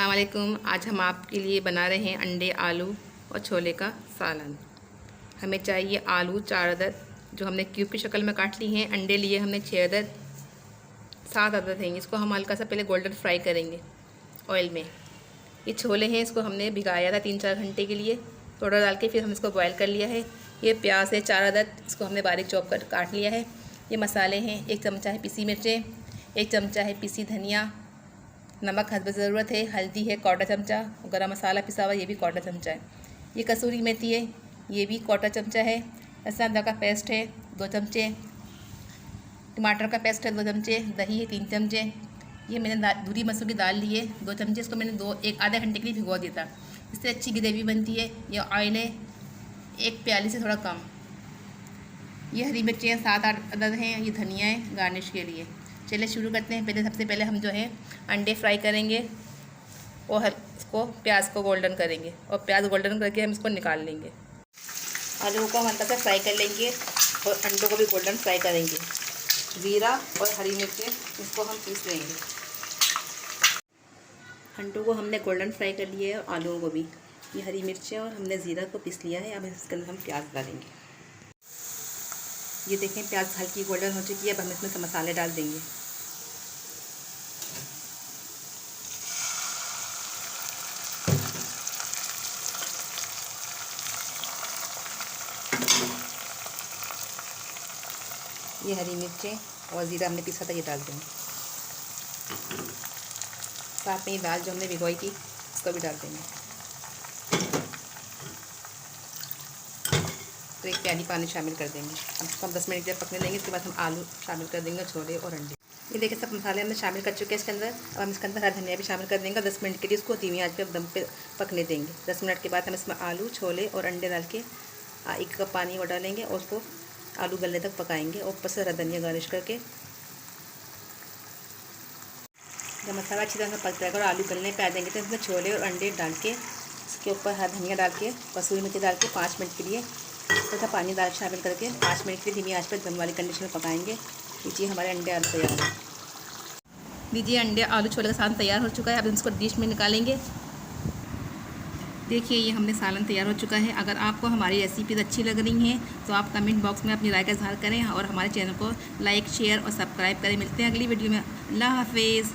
अस्सलाम वालेकुम। आज हम आपके लिए बना रहे हैं अंडे, आलू और छोले का सालन। हमें चाहिए आलू 4 अदद जो हमने क्यूब की शक्ल में काट ली हैं। अंडे लिए हमने 6 अदद, 7 अदद हैं। इसको हम हल्का सा पहले गोल्डन फ्राई करेंगे ऑयल में। ये छोले हैं, इसको हमने भिगाया था 3-4 घंटे के लिए पाउडर डाल के, फिर हम इसको बॉयल कर लिया है। ये प्याज है 4 अदद, इसको हमने बारीक चॉप कर काट लिया है। ये मसाले हैं, 1 चमचा है पीसी मिर्चें, 1 चमचा है पीसी धनिया, नमक हस्ब ज़रूरत है, हल्दी है 1/4 चमचा, गरम मसाला पिसा हुआ ये भी 1/4 चमचा है। ये कसूरी मेथी है, ये भी 1/4 चमचा है। लहसुन अदरक का पेस्ट है 2 चमचे, टमाटर का पेस्ट है 2 चमचे, दही है 3 चमचे। ये मैंने दूरी मसूर की दाल ली है 2 चमचे, इसको मैंने आधे घंटे के लिए भिगो दिया था। इससे अच्छी ग्रेवी बनती है। ये ऑयल है 1 प्याली से थोड़ा कम। ये हरी मिर्चियाँ 7-8 अदद हैं। ये धनिया है गार्निश के लिए। चलिए शुरू करते हैं। सबसे पहले हम जो है अंडे फ्राई करेंगे और इसको प्याज को गोल्डन करेंगे, और प्याज गोल्डन करके हम इसको निकाल लेंगे। आलू को हम हल्का सा फ्राई कर लेंगे और अंडों को भी गोल्डन फ्राई करेंगे। जीरा और हरी मिर्चें इसको हम पीस लेंगे। अंडों को हमने गोल्डन फ्राई कर लिया है और आलूओं को भी। ये हरी मिर्चें और हमने ज़ीरा को पीस लिया है। अब इसके अंदर हम प्याज डालेंगे। ये देखें प्याज हल्की गोल्डन हो चुकी है। अब हम इसमें मसाले डाल देंगे। ये हरी मिर्चें और ज़ीरा हमने पीसा था, ये डाल देंगे। साथ में ये दाल जो हमने भिगोई थी उसको भी डाल देंगे। तो 1 प्याली पानी शामिल कर देंगे। अब इसको हम 10 मिनट तक पकने देंगे। इसके बाद हम आलू शामिल कर देंगे, छोले और अंडे। ये देखिए सब मसाले हमने शामिल कर चुके हैं इसके अंदर। अब हम इसके अंदर हरा धनिया भी शामिल कर देंगे। 10 मिनट के लिए इसको धीमी आंच पे दम पे पकने देंगे। 10 मिनट के बाद हम इसमें आलू, छोले और अंडे डाल के 1 कप पानी वो डालेंगे और उसको आलू गलने तक पकाएंगे, और ऊपर से हरा धनिया गार्निश करके। जब मसाला अच्छी तरह से पक जाएगा और आलू गलने पे आ जाएंगे तो इसमें छोले और अंडे डाल के, इसके ऊपर हरा धनिया डाल के, कसूरी मेथी डाल के 5 मिनट के लिए थोड़ा पानी डाल शामिल करके 5 मिनट के लिए धीमी आंच पर दम वाली कंडीशन में पकाएंगे। लीजिए हमारे अंडे आलू तैयार है। लीजिए अंडे आलू छोले का सालन तैयार हो चुका है। अब इसको डिश में निकालेंगे। देखिए ये हमने सालन तैयार हो चुका है। अगर आपको हमारी रेसिपीज़ अच्छी लग रही हैं तो आप कमेंट बॉक्स में अपनी राय का इज़हार करें और हमारे चैनल को लाइक, शेयर और सब्सक्राइब करें। मिलते हैं अगली वीडियो में। अल्लाह हाफिज़।